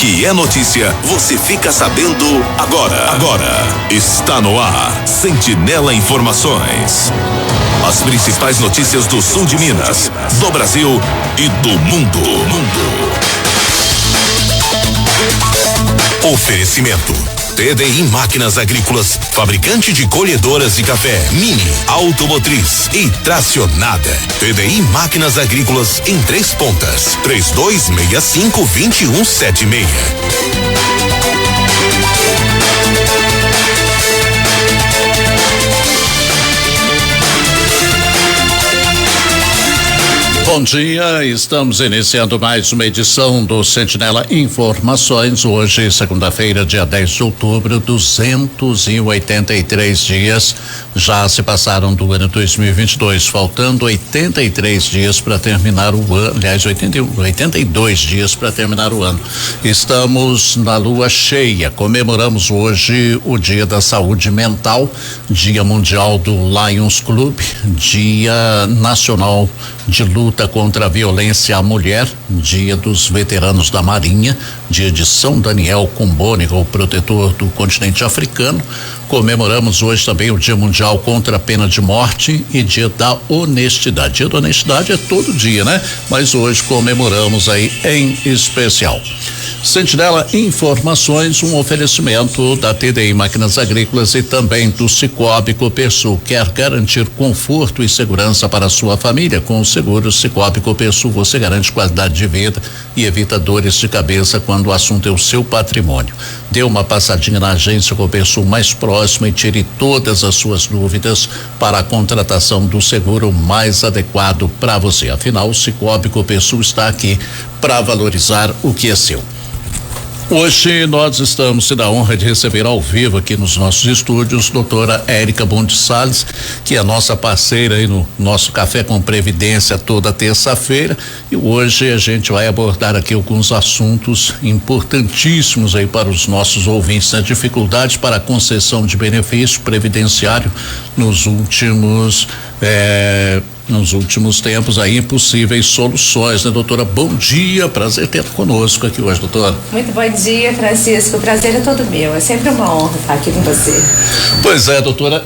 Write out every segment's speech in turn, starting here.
que é notícia, você fica sabendo agora. Está no ar, Sentinela Informações. As principais notícias do sul de Minas, do Brasil e do mundo. Oferecimento: TDI Máquinas Agrícolas, fabricante de colhedoras de café, Mini, Automotriz e Tracionada. TDI Máquinas Agrícolas em Três Pontas, 3265-2176. Bom dia, estamos iniciando mais uma edição do Sentinela Informações. Hoje, segunda-feira, dia 10 de outubro, 283 dias já se passaram do ano 2022, faltando 83 dias para terminar o ano, aliás, 82 dias para terminar o ano. Estamos na lua cheia, comemoramos hoje o Dia da Saúde Mental, Dia Mundial do Lions Club, Dia Nacional de Luta contra a Violência à Mulher, Dia dos Veteranos da Marinha, Dia de São Daniel Combônigo, o protetor do continente africano. Comemoramos hoje também o Dia Mundial contra a Pena de Morte e Dia da Honestidade. Dia da Honestidade é todo dia, né? Mas hoje comemoramos aí em especial. Sentinela Informações, um oferecimento da TDI Máquinas Agrícolas e também do Cicobi Copersul. Quer garantir conforto e segurança para a sua família? Com o seguro Cicobi Copersul você garante qualidade de vida e evita dores de cabeça quando o assunto é o seu patrimônio. Dê uma passadinha na agência Copersul mais próxima e tire todas as suas dúvidas para a contratação do seguro mais adequado para você. Afinal, o Cicobi Copersul está aqui para valorizar o que é seu. Hoje nós estamos tendo a honra de receber ao vivo aqui nos nossos estúdios doutora Érica Bonde Salles, que é nossa parceira aí no nosso Café com Previdência toda terça-feira, e hoje a gente vai abordar aqui alguns assuntos importantíssimos aí para os nossos ouvintes, né? Dificuldades para a concessão de benefício previdenciário nos últimos tempos aí, possíveis soluções, né, doutora? Bom dia, prazer ter conosco aqui hoje, doutora. Muito bom dia, Francisco, o prazer é todo meu, é sempre uma honra estar aqui com você. Pois é, doutora,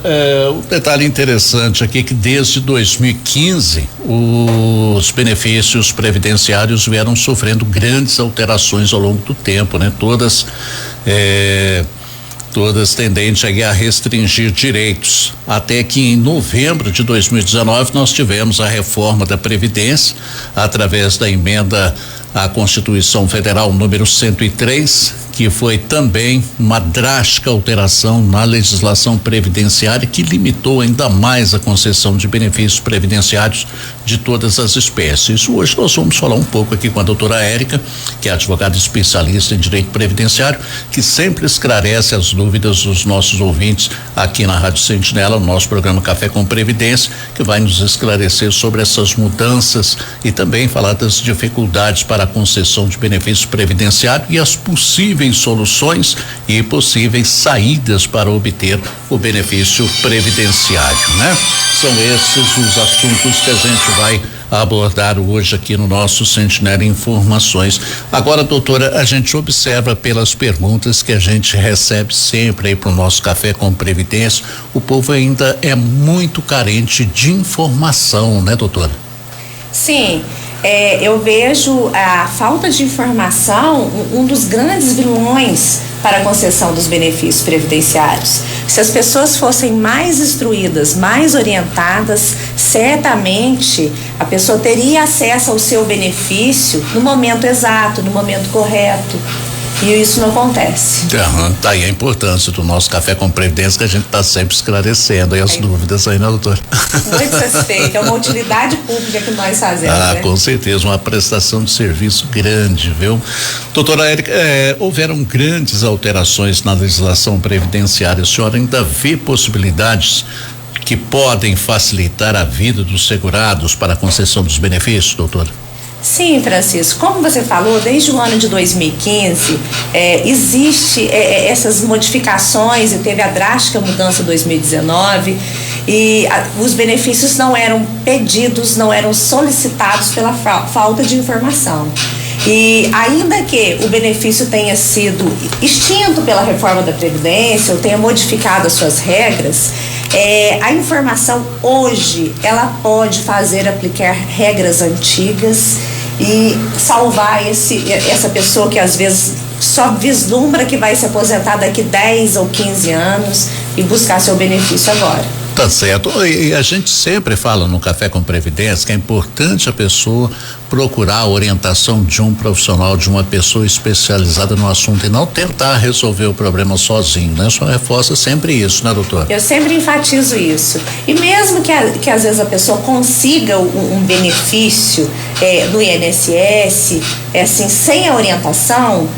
um detalhe interessante aqui que desde 2015 os benefícios previdenciários vieram sofrendo grandes alterações ao longo do tempo, né? Todas tendentes a restringir direitos, até que em novembro de 2019 nós tivemos a reforma da Previdência através da emenda à Constituição Federal número 103, que foi também uma drástica alteração na legislação previdenciária que limitou ainda mais a concessão de benefícios previdenciários de todas as espécies. Hoje nós vamos falar um pouco aqui com a doutora Érica, que é advogada especialista em direito previdenciário, que sempre esclarece as dúvidas dos nossos ouvintes aqui na Rádio Sentinela, no nosso programa Café com Previdência, que vai nos esclarecer sobre essas mudanças e também falar das dificuldades para a concessão de benefícios previdenciários e as possíveis soluções e possíveis saídas para obter o benefício previdenciário, né? São esses os assuntos que a gente vai abordar hoje aqui no nosso Sentinela Informações. Agora, doutora, a gente observa pelas perguntas que a gente recebe sempre aí para o nosso Café com Previdência, o povo ainda é muito carente de informação, né, doutora? Sim. Eu vejo a falta de informação um dos grandes vilões para a concessão dos benefícios previdenciários. Se as pessoas fossem mais instruídas, mais orientadas, certamente a pessoa teria acesso ao seu benefício no momento exato, no momento correto. E isso não acontece. Tá aí a importância do nosso Café com Previdência, que a gente está sempre esclarecendo aí as dúvidas aí, né, doutor? Muito satisfeito, é uma utilidade pública que nós fazemos. Né? Com certeza, uma prestação de serviço grande, viu? Doutora Érica, houveram grandes alterações na legislação previdenciária. A senhora ainda vê possibilidades que podem facilitar a vida dos segurados para a concessão dos benefícios, doutora? Sim, Francisco, como você falou, desde o ano de 2015 existe essas modificações e teve a drástica mudança em 2019 e os benefícios não eram pedidos, não eram solicitados pela falta de informação. E ainda que o benefício tenha sido extinto pela reforma da Previdência ou tenha modificado as suas regras, a informação hoje, ela pode fazer aplicar regras antigas e salvar essa pessoa que às vezes só vislumbra que vai se aposentar daqui 10 ou 15 anos e buscar seu benefício agora. Tá certo. E a gente sempre fala no Café com Previdência que é importante a pessoa procurar a orientação de um profissional, de uma pessoa especializada no assunto e não tentar resolver o problema sozinho, né? Só reforça sempre isso, né, doutor? Eu sempre enfatizo isso. E mesmo que às vezes a pessoa consiga um benefício no INSS, assim, sem a orientação,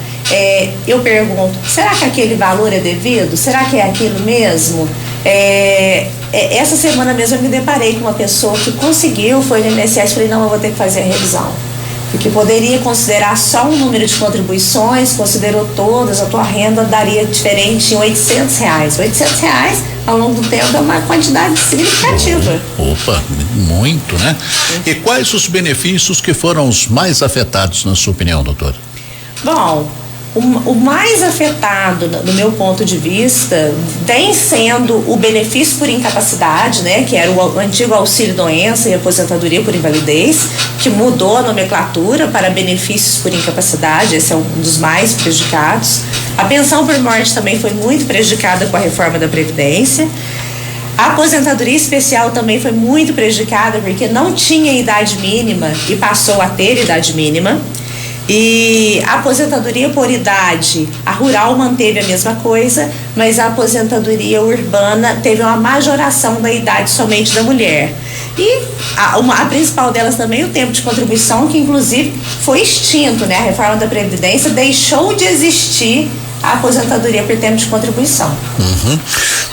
eu pergunto, será que aquele valor é devido? Será que é aquilo mesmo? Essa semana mesmo eu me deparei com uma pessoa que conseguiu, foi no INSS, falei, não, eu vou ter que fazer a revisão. Porque poderia considerar só um número de contribuições, considerou todas, a tua renda daria diferente em R$800. R$800 ao longo do tempo é uma quantidade significativa. Opa, muito, né? E quais os benefícios que foram os mais afetados, na sua opinião, doutora? Bom, o mais afetado, no meu ponto de vista, vem sendo o benefício por incapacidade, né? Que era o antigo auxílio-doença e aposentadoria por invalidez, que mudou a nomenclatura para benefícios por incapacidade, esse é um dos mais prejudicados. A pensão por morte também foi muito prejudicada com a reforma da Previdência. A aposentadoria especial também foi muito prejudicada porque não tinha idade mínima e passou a ter idade mínima. E a aposentadoria por idade, a rural manteve a mesma coisa, mas a aposentadoria urbana teve uma majoração da idade somente da mulher. E a principal delas também, o tempo de contribuição, que inclusive foi extinto, né? A reforma da Previdência deixou de existir a aposentadoria por tempo de contribuição.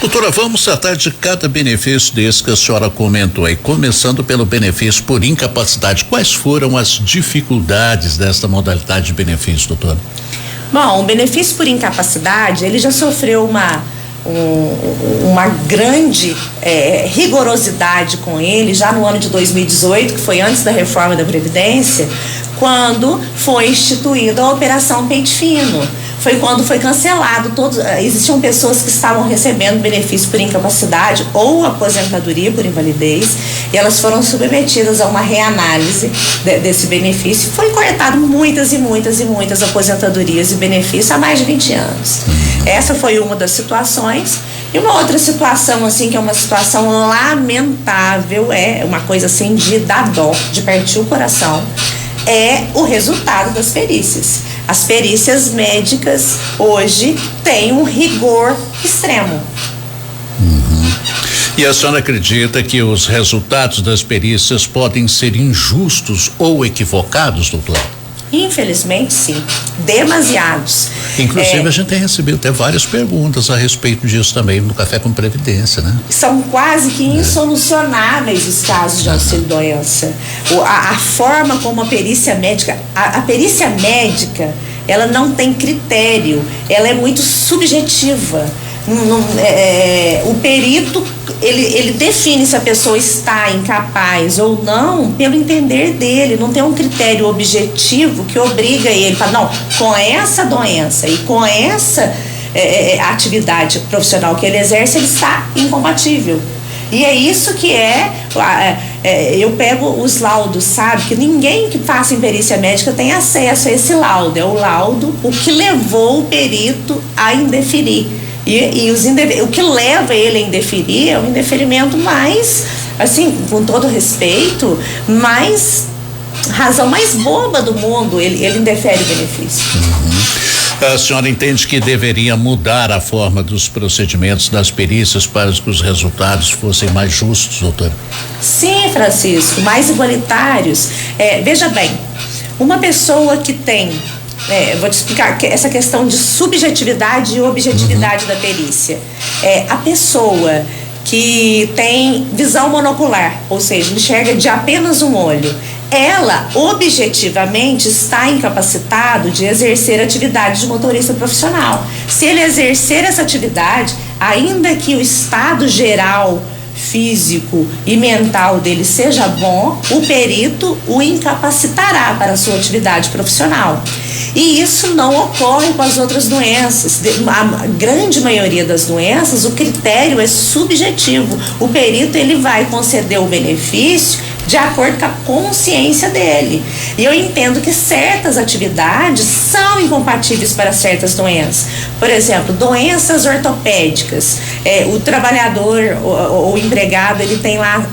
Doutora, vamos tratar de cada benefício desse que a senhora comentou aí, começando pelo benefício por incapacidade. Quais foram as dificuldades desta modalidade de benefício, doutora? Bom, o benefício por incapacidade, ele já sofreu uma grande rigorosidade com ele já no ano de 2018, que foi antes da reforma da Previdência, quando foi instituída a Operação Pente Fino. Foi quando foi cancelado existiam pessoas que estavam recebendo benefício por incapacidade ou aposentadoria por invalidez, e elas foram submetidas a uma reanálise desse benefício. Foi cortado muitas e muitas e muitas aposentadorias e benefícios há mais de 20 anos. Essa foi uma das situações. E uma outra situação, assim, que é uma situação lamentável, é uma coisa assim de dar dó, de partir o coração, é o resultado das perícias. As perícias médicas hoje têm um rigor extremo. E a senhora acredita que os resultados das perícias podem ser injustos ou equivocados, doutor? Infelizmente, sim. Demasiados. Inclusive, a gente tem recebido até várias perguntas a respeito disso também no Café com Previdência, né? São quase que insolucionáveis os casos de auxílio-doença. A forma como a perícia médica, a perícia médica, ela não tem critério, ela é muito subjetiva. O perito, ele define se a pessoa está incapaz ou não pelo entender dele, não tem um critério objetivo que obriga ele para não, com essa doença e com essa atividade profissional que ele exerce, ele está incompatível. E é isso que eu pego os laudos, sabe? Que ninguém que faça em perícia médica tem acesso a esse laudo. É o laudo, o que levou o perito a indeferir. E o que leva ele a indeferir é um indeferimento mais, assim, com todo respeito, razão mais boba do mundo, ele indefere o benefício. A senhora entende que deveria mudar a forma dos procedimentos das perícias para que os resultados fossem mais justos, doutora? Sim, Francisco, mais igualitários. Veja bem, uma pessoa que tem, vou te explicar essa questão de subjetividade e objetividade da perícia. A pessoa que tem visão monocular, ou seja, enxerga de apenas um olho, ela objetivamente está incapacitado de exercer atividade de motorista profissional. Se ele exercer essa atividade, ainda que o estado geral físico e mental dele seja bom, o perito o incapacitará para a sua atividade profissional. E isso não ocorre com as outras doenças. A grande maioria das doenças, o critério é subjetivo. O perito ele vai conceder o benefício de acordo com a consciência dele. E eu entendo que certas atividades são incompatíveis para certas doenças. Por exemplo, doenças ortopédicas. O trabalhador ou o empregado, ele tem lá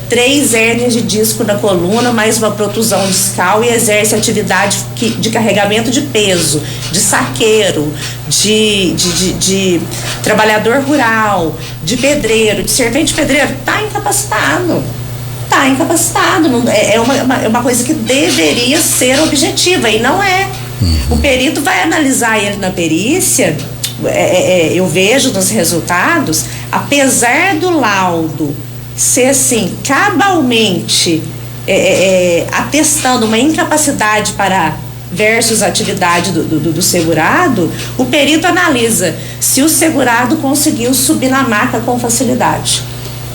3 hérnias de disco na coluna, mais uma protusão discal e exerce atividade de carregamento de peso, de saqueiro, de trabalhador rural, de pedreiro, de servente pedreiro, está incapacitado. Está incapacitado, é uma coisa que deveria ser objetiva e não é. O perito vai analisar ele na perícia, eu vejo nos resultados, apesar do laudo ser assim, cabalmente atestando uma incapacidade para versus a atividade do segurado, o perito analisa se o segurado conseguiu subir na maca com facilidade.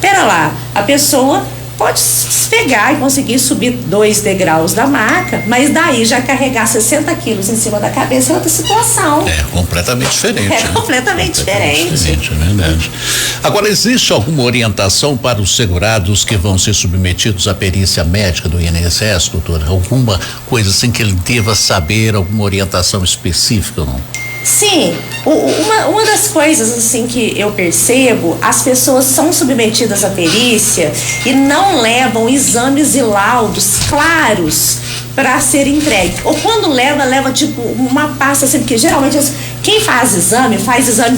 Pera lá, a pessoa pode se pegar e conseguir subir 2 degraus da maca, mas daí já carregar 60 quilos em cima da cabeça é outra situação. É completamente diferente. Completamente diferente. É verdade. Agora, existe alguma orientação para os segurados que vão ser submetidos à perícia médica do INSS, doutor? Alguma coisa assim que ele deva saber, alguma orientação específica ou não? Sim, uma das coisas assim que eu percebo, as pessoas são submetidas à perícia e não levam exames e laudos claros para ser entregue. Ou quando leva tipo uma pasta assim, porque geralmente quem faz exame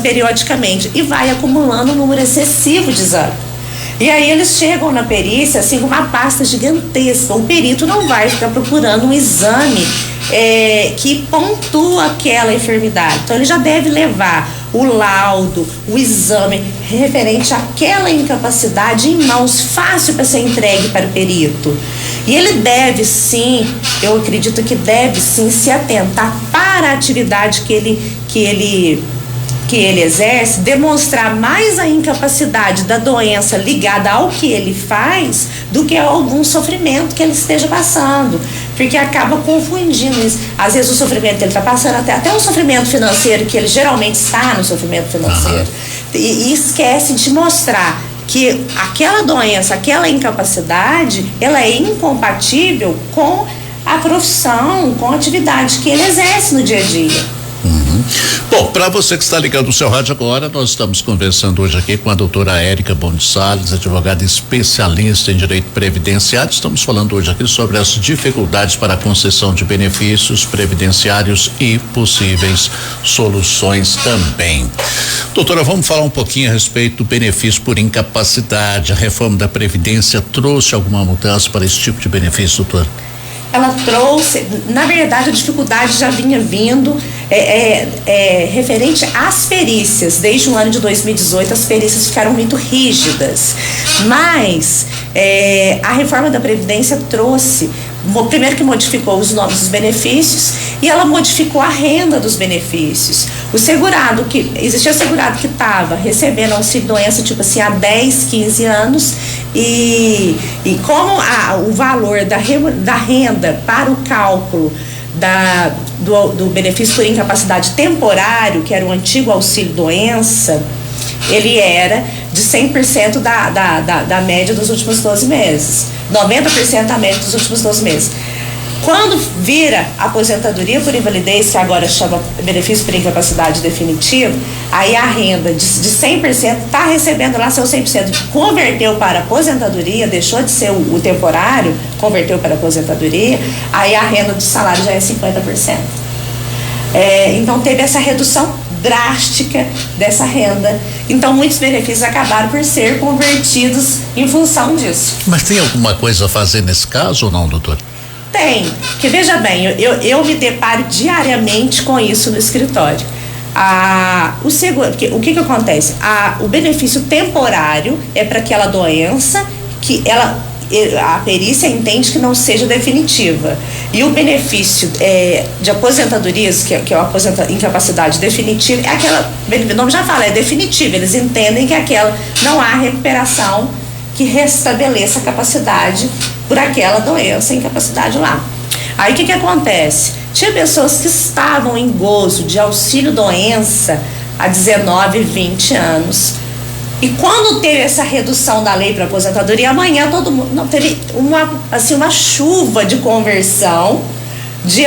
periodicamente e vai acumulando um número excessivo de exame. E aí eles chegam na perícia assim com uma pasta gigantesca. O perito não vai ficar procurando um exame que pontua aquela enfermidade. Então ele já deve levar o laudo, o exame referente àquela incapacidade em mãos, fácil para ser entregue para o perito. E ele deve sim, eu acredito que deve sim se atentar para a atividade que ele exerce, demonstrar mais a incapacidade da doença ligada ao que ele faz do que a algum sofrimento que ele esteja passando, porque acaba confundindo isso. Às vezes o sofrimento que ele está passando, até o sofrimento financeiro, que ele geralmente está no sofrimento financeiro, e esquece de mostrar que aquela doença, aquela incapacidade, ela é incompatível com a profissão, com a atividade que ele exerce no dia a dia. Bom, para você que está ligando o seu rádio agora, nós estamos conversando hoje aqui com a doutora Érica Boni Salles, advogada especialista em direito previdenciário. Estamos falando hoje aqui sobre as dificuldades para a concessão de benefícios previdenciários e possíveis soluções também. Doutora, vamos falar um pouquinho a respeito do benefício por incapacidade. A reforma da Previdência trouxe alguma mudança para esse tipo de benefício, doutora? Ela trouxe, na verdade a dificuldade já vinha vindo referente às perícias. Desde o ano de 2018 as perícias ficaram muito rígidas, mas a reforma da Previdência trouxe, primeiro que modificou os nomes dos benefícios e ela modificou a renda dos benefícios. O segurado existia segurado que estava recebendo auxílio-doença tipo assim há 10, 15 anos e como o valor da renda para o cálculo do benefício por incapacidade temporário, que era o antigo auxílio-doença, ele era de 100% da média dos últimos 12 meses, 90% da média dos últimos 12 meses. Quando vira aposentadoria por invalidez, que agora chama benefício por incapacidade definitiva, aí a renda de 100% está recebendo lá seu 100%, converteu para aposentadoria, deixou de ser o temporário, converteu para aposentadoria, aí a renda de salário já é 50%. Então teve essa redução drástica dessa renda. Então muitos benefícios acabaram por ser convertidos em função disso. Mas tem alguma coisa a fazer nesse caso ou não, doutor? Tem, porque veja bem, eu me deparo diariamente com isso no escritório. O que acontece? O benefício temporário é para aquela doença que a perícia entende que não seja definitiva. E o benefício de aposentadorias, que é a incapacidade definitiva, é aquela, o nome já fala, é definitiva. Eles entendem que aquela não há recuperação que restabeleça a capacidade por aquela doença, incapacidade lá. Aí o que acontece? Tinha pessoas que estavam em gozo de auxílio-doença há 19, 20 anos. E quando teve essa redução da lei para aposentadoria, amanhã todo mundo não teve uma chuva de conversão de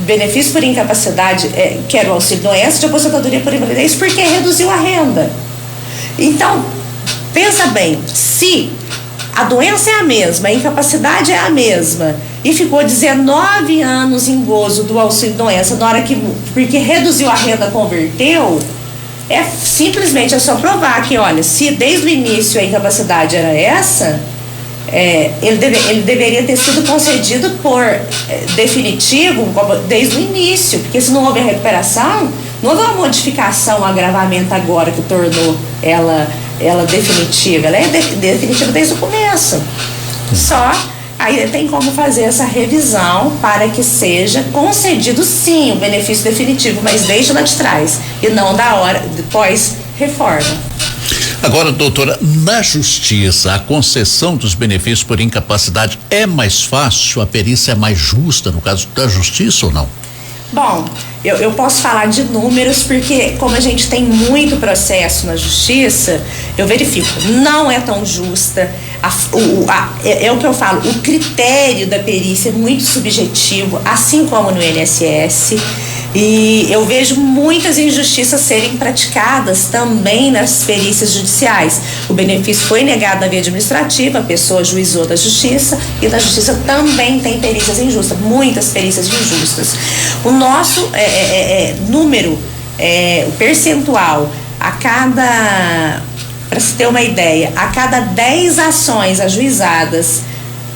benefício por incapacidade, que era o auxílio-doença, de aposentadoria por invalidez, porque reduziu a renda. Então, pensa bem, se a doença é a mesma, a incapacidade é a mesma, e ficou 19 anos em gozo do auxílio-doença, na hora que, porque reduziu a renda, converteu, simplesmente é só provar que, olha, se desde o início a incapacidade era essa, ele deveria ter sido concedido por definitivo desde o início, porque se não houve a recuperação, não houve uma modificação, um agravamento agora que tornou ela definitiva. Ela é definitiva desde o começo. Só aí tem como fazer essa revisão para que seja concedido sim o benefício definitivo, mas desde lá de trás e não da hora depois reforma. Agora, doutora, na justiça, a concessão dos benefícios por incapacidade é mais fácil, a perícia é mais justa no caso da justiça ou não? Bom, eu posso falar de números porque como a gente tem muito processo na justiça, eu verifico, não é tão justa, é o que eu falo, o critério da perícia é muito subjetivo, assim como no INSS, e eu vejo muitas injustiças serem praticadas também nas perícias judiciais. O benefício foi negado na via administrativa, a pessoa ajuizou da justiça, e na justiça também tem perícias injustas, muitas perícias injustas. O nosso número, o percentual, para se ter uma ideia, a cada 10 ações ajuizadas,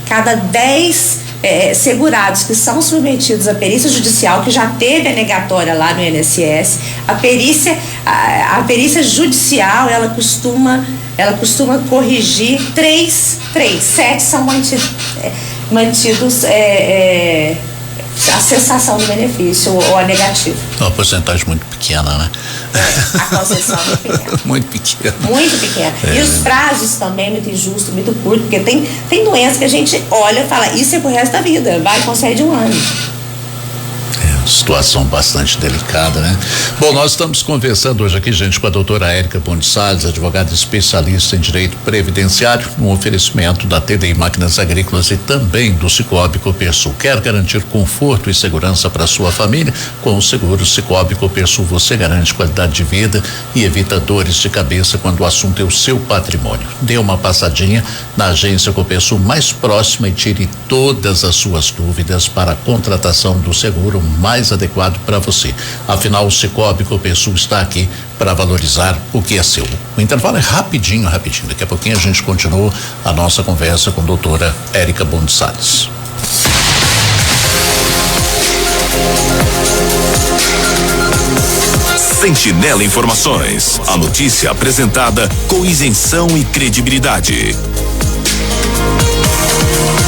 cada 10 segurados que são submetidos à perícia judicial, que já teve a negatória lá no INSS, a perícia judicial, ela costuma corrigir 7 são mantidos a cessação do benefício ou a negativa. Uma porcentagem muito pequena, né? A concessão é muito pequena. Muito pequena. Muito pequena. E os prazos também muito injusto, muito curto, porque tem doença que a gente olha e fala, isso é pro resto da vida, vai, concede 1 ano. Situação bastante delicada, né? Bom, nós estamos conversando hoje aqui, gente, com a doutora Érica Bonde Salles, advogada especialista em direito previdenciário, no oferecimento da TDI Máquinas Agrícolas e também do Cicobi Copersul. Quer garantir conforto e segurança para sua família? Com o seguro Cicobi Copersul você garante qualidade de vida e evita dores de cabeça quando o assunto é o seu patrimônio. Dê uma passadinha na agência Copersul mais próxima e tire todas as suas dúvidas para a contratação do seguro mais adequado para você. Afinal, o Cicobi Copersul está aqui para valorizar o que é seu. O intervalo é rapidinho. Daqui a pouquinho a gente continua a nossa conversa com a doutora Érica Bonde Salles. Sentinela Informações. A notícia apresentada com isenção e credibilidade.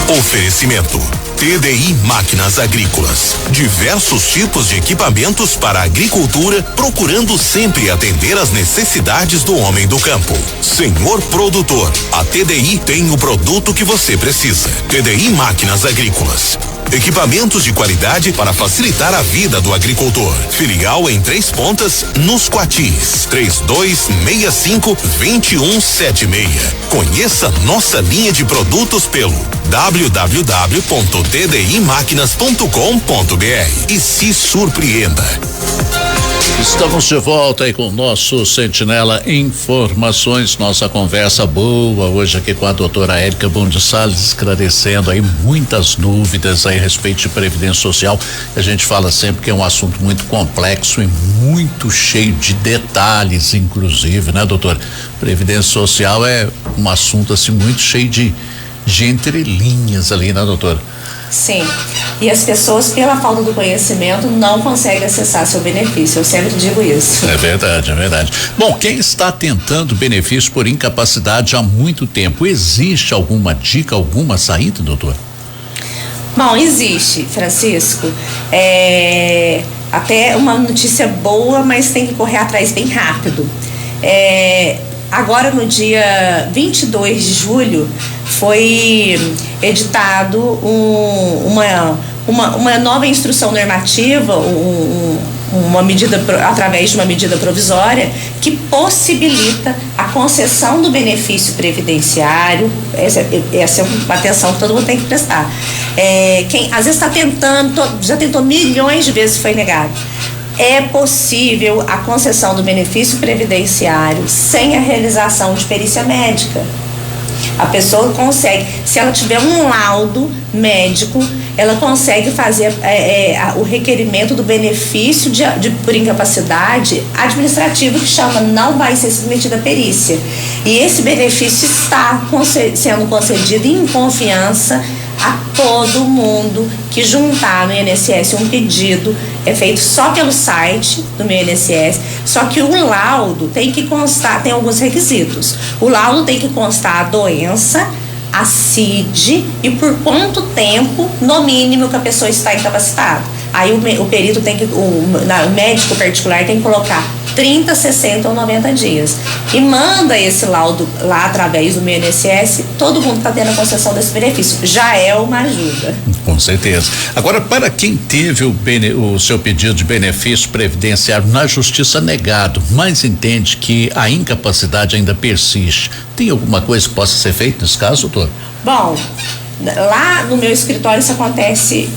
Oferecimento TDI Máquinas Agrícolas. Diversos tipos de equipamentos para a agricultura, procurando sempre atender às necessidades do homem do campo. Senhor produtor, a TDI tem o produto que você precisa. TDI Máquinas Agrícolas. Equipamentos de qualidade para facilitar a vida do agricultor. Filial em Três Pontas, nos Quatis. 3265-2176. Conheça nossa linha de produtos pelo www.tdimaquinas.com.br e se surpreenda. Estamos de volta aí com o nosso Sentinela Informações, nossa conversa boa hoje aqui com a doutora Érica Bonde Salles, esclarecendo aí muitas dúvidas aí a respeito de previdência social. A gente fala sempre que é um assunto muito complexo e muito cheio de detalhes, inclusive, né, doutora? Previdência social é um assunto assim muito cheio de entrelinhas ali, né, doutora? Sim, e as pessoas, pela falta do conhecimento, não conseguem acessar seu benefício, eu sempre digo isso. É verdade. Bom, quem está tentando benefício por incapacidade há muito tempo, existe alguma dica, alguma saída, doutor? Bom, existe, Francisco, até uma notícia boa, mas tem que correr atrás bem rápido. agora no dia 22 de julho foi editado uma nova instrução normativa, uma medida, através de uma medida provisória que possibilita a concessão do benefício previdenciário. Essa é uma atenção que todo mundo tem que prestar. Quem às vezes está tentando, já tentou milhões de vezes e foi negado. É possível a concessão do benefício previdenciário sem a realização de perícia médica. A pessoa consegue, se ela tiver um laudo médico, ela consegue fazer o requerimento do benefício por incapacidade administrativa, que chama, não vai ser submetida a perícia. E esse benefício está sendo concedido em confiança a todo mundo que juntar no INSS um pedido. É feito só pelo site do meu INSS, só que o laudo tem que constar, tem alguns requisitos. O laudo tem que constar a doença, a CID e por quanto tempo, no mínimo, que a pessoa está incapacitada. Aí o perito tem que, o médico particular tem que colocar 30, 60 ou 90 dias. E manda esse laudo lá através do meu INSS, todo mundo está tendo a concessão desse benefício. Já é uma ajuda. Com certeza. Agora, para quem teve o seu pedido de benefício previdenciário na justiça negado, mas entende que a incapacidade ainda persiste, tem alguma coisa que possa ser feita nesse caso, doutor? Bom, lá no meu escritório isso acontece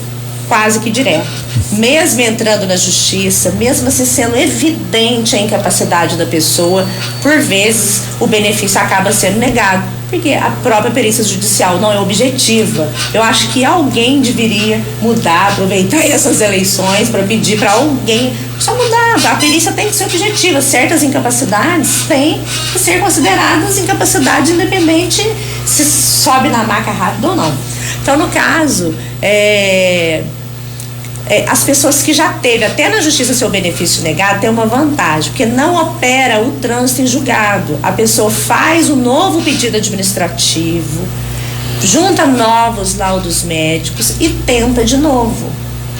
quase que direto. Mesmo entrando na justiça, mesmo assim sendo evidente a incapacidade da pessoa, por vezes o benefício acaba sendo negado, porque a própria perícia judicial não é objetiva. Eu acho que alguém deveria mudar, aproveitar essas eleições para pedir para alguém só mudar. A perícia tem que ser objetiva. Certas incapacidades têm que ser consideradas incapacidades independente se sobe na maca rápido ou não. Então, no caso, as pessoas que já teve até na justiça seu benefício negado tem uma vantagem, porque não opera o trânsito em julgado. A pessoa faz um novo pedido administrativo, junta novos laudos médicos e tenta de novo.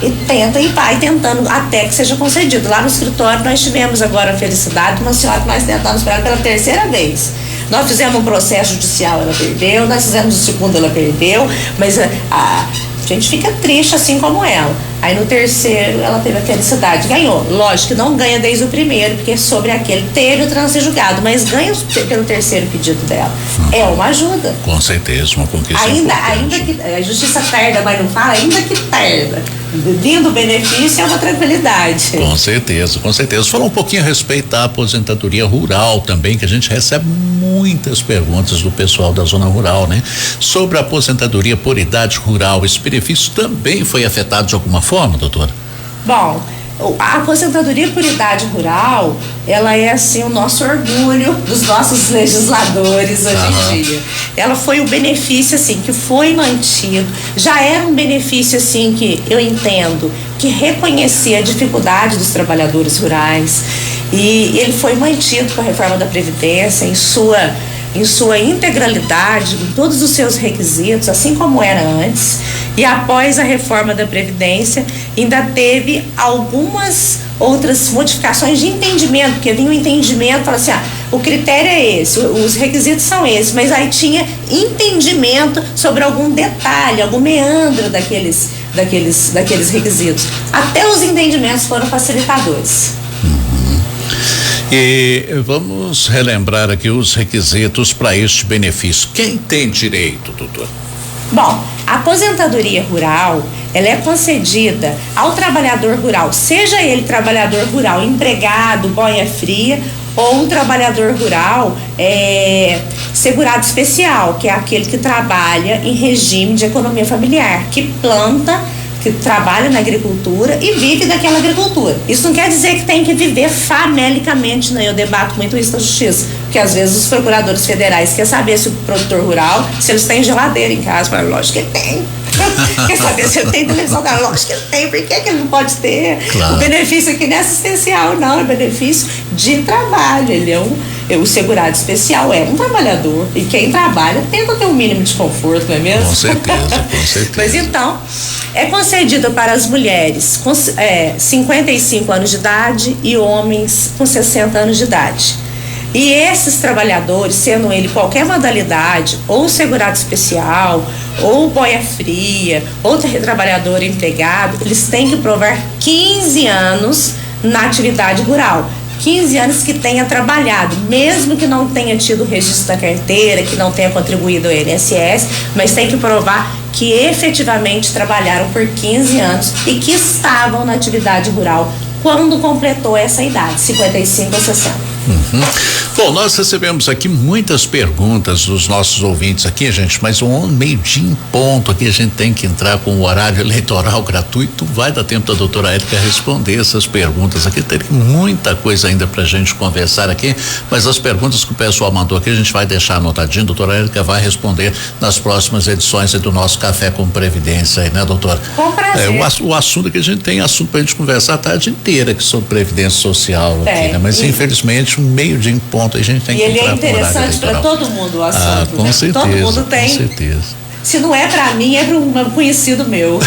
E tenta e vai tentando até que seja concedido. Lá no escritório nós tivemos agora a felicidade de uma senhora que nós tentamos para ela pela terceira vez. Nós fizemos um processo judicial, ela perdeu, nós fizemos o segundo, ela perdeu, mas a gente fica triste assim como ela. Aí no terceiro ela teve a felicidade, ganhou. Lógico que não ganha desde o primeiro, porque sobre aquele teve o trânsito julgado, mas ganha pelo terceiro pedido dela. É uma ajuda. Com certeza, uma conquista. Ainda que a justiça tarda, mas não fala, ainda que tarda. Vindo o benefício é uma tranquilidade. Com certeza, com certeza. Falar um pouquinho a respeito da aposentadoria rural também, que a gente recebe muitas perguntas do pessoal da zona rural, né? Sobre a aposentadoria por idade rural, esse benefício também foi afetado de alguma forma, doutora? Bom, a aposentadoria por idade rural, ela é assim o nosso orgulho dos nossos legisladores hoje em dia. Ela foi o benefício assim que foi mantido, já era um benefício assim que eu entendo que reconhecia a dificuldade dos trabalhadores rurais, e ele foi mantido com a reforma da Previdência em sua integralidade, com todos os seus requisitos, assim como era antes. E após a reforma da Previdência, ainda teve algumas outras modificações de entendimento, porque vinha um entendimento, fala assim, o critério é esse, os requisitos são esses, mas aí tinha entendimento sobre algum detalhe, algum meandro daqueles requisitos. Até os entendimentos foram facilitadores. E vamos relembrar aqui os requisitos para este benefício. Quem tem direito, doutor? Bom, a aposentadoria rural, ela é concedida ao trabalhador rural, seja ele trabalhador rural empregado, boia fria, ou um trabalhador rural segurado especial, que é aquele que trabalha em regime de economia familiar, que planta, que trabalha na agricultura e vive daquela agricultura. Isso não quer dizer que tem que viver famelicamente, né? Eu debato muito isso na justiça, porque às vezes os procuradores federais querem saber se o produtor rural, se eles têm geladeira em casa. Mas lógico que ele tem. Quer saber se ele tem televisão? Lógico que ele tem. Por que ele não pode ter? Claro. O benefício aqui não é assistencial, não, é benefício de trabalho. Ele é o segurado especial é um trabalhador, e quem trabalha tenta ter um mínimo de conforto, não é mesmo? Com certeza, com certeza. Mas então, é concedido para as mulheres com 55 anos de idade e homens com 60 anos de idade. E esses trabalhadores, sendo ele qualquer modalidade, ou segurado especial, ou boia fria, ou trabalhador empregado, eles têm que provar 15 anos na atividade rural. 15 anos que tenha trabalhado, mesmo que não tenha tido registro da carteira, que não tenha contribuído ao INSS, mas tem que provar que efetivamente trabalharam por 15 anos e que estavam na atividade rural quando completou essa idade, 55 ou 60. Bom, nós recebemos aqui muitas perguntas dos nossos ouvintes aqui, gente, mas meio-dia em ponto aqui a gente tem que entrar com o horário eleitoral gratuito. Vai dar tempo da doutora Érica responder essas perguntas aqui. Tem muita coisa ainda pra gente conversar aqui, mas as perguntas que o pessoal mandou aqui a gente vai deixar anotadinho. A doutora Érica vai responder nas próximas edições do nosso Café com Previdência aí, né, doutora? Com prazer. O assunto que a gente tem assunto pra gente conversar a tarde inteira aqui sobre Previdência Social aqui, né? Mas infelizmente meio-dia em ponto a gente tem que entrar. E ele é interessante para todo mundo o assunto. Com certeza. Todo mundo tem. Com certeza. Se não é para mim, é para um conhecido meu.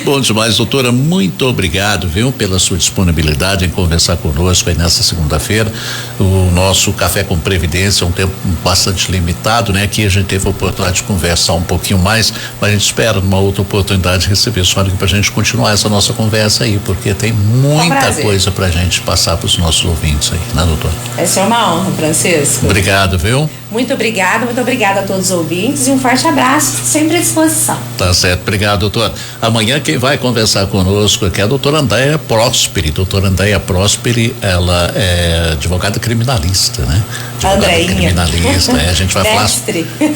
Bom demais, doutora, muito obrigado, viu, pela sua disponibilidade em conversar conosco aí nessa segunda-feira. O nosso Café com Previdência é um tempo bastante limitado, né? Aqui a gente teve a oportunidade de conversar um pouquinho mais, mas a gente espera numa outra oportunidade receber a senhora aqui pra gente continuar essa nossa conversa aí, porque tem muita coisa pra gente passar pros nossos ouvintes aí, né, doutora? Essa é uma honra, Francisco. Obrigado, viu? Muito obrigada a todos os ouvintes e um forte abraço, sempre à disposição. Tá certo, obrigado, doutor. Amanhã quem vai conversar conosco aqui é a doutora Andréia Prosperi. Doutora Andréia Prosperi, ela é advogada criminalista, né? Andréinha. Criminalista, a gente vai falar.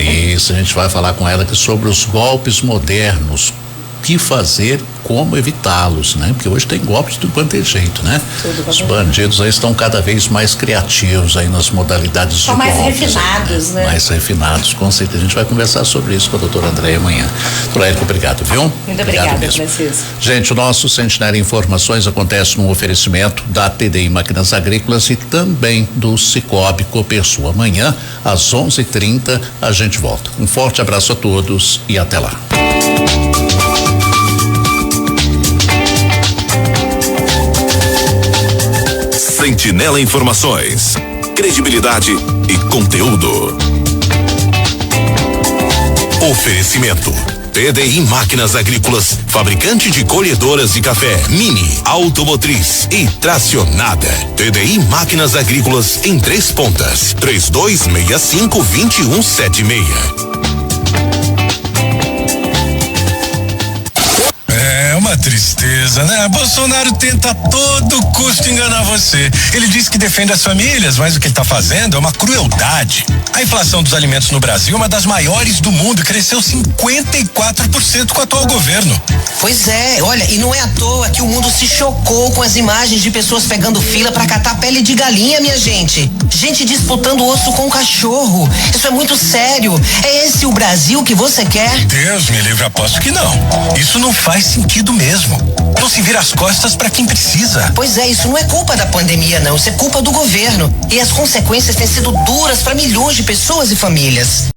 Isso, a gente vai falar com ela aqui sobre os golpes modernos. O que fazer, como evitá-los, né? Porque hoje tem golpes de tudo quanto é jeito, né? Os bandidos aí estão cada vez mais criativos aí nas modalidades de golpes. São mais refinados, né? Mais refinados, com certeza. A gente vai conversar sobre isso com a doutora Andréia amanhã. Doutora Érica, obrigado, viu? Muito obrigada, Francisco. Gente, o nosso Sentinela Informações acontece num oferecimento da TDI Máquinas Agrícolas e também do Cicobi Copersul. Amanhã, às 11h30, a gente volta. Um forte abraço a todos e até lá. Sentinela Informações, credibilidade e conteúdo. Oferecimento: TDI Máquinas Agrícolas, fabricante de colhedoras de café, Mini, automotriz e tracionada. TDI Máquinas Agrícolas em Três Pontas, 3265-2176. Uma tristeza, né? Bolsonaro tenta a todo custo enganar você. Ele diz que defende as famílias, mas o que ele está fazendo é uma crueldade. A inflação dos alimentos no Brasil é uma das maiores do mundo e cresceu 54% com o atual governo. Pois é, olha, e não é à toa que o mundo se chocou com as imagens de pessoas pegando fila para catar pele de galinha, minha gente. Gente disputando osso com cachorro. Isso é muito sério. É esse o Brasil que você quer? Deus me livre, aposto que não. Isso não faz sentido mesmo. Não se vira as costas para quem precisa. Pois é, isso não é culpa da pandemia, não. Isso é culpa do governo. E as consequências têm sido duras para milhões de pessoas e famílias.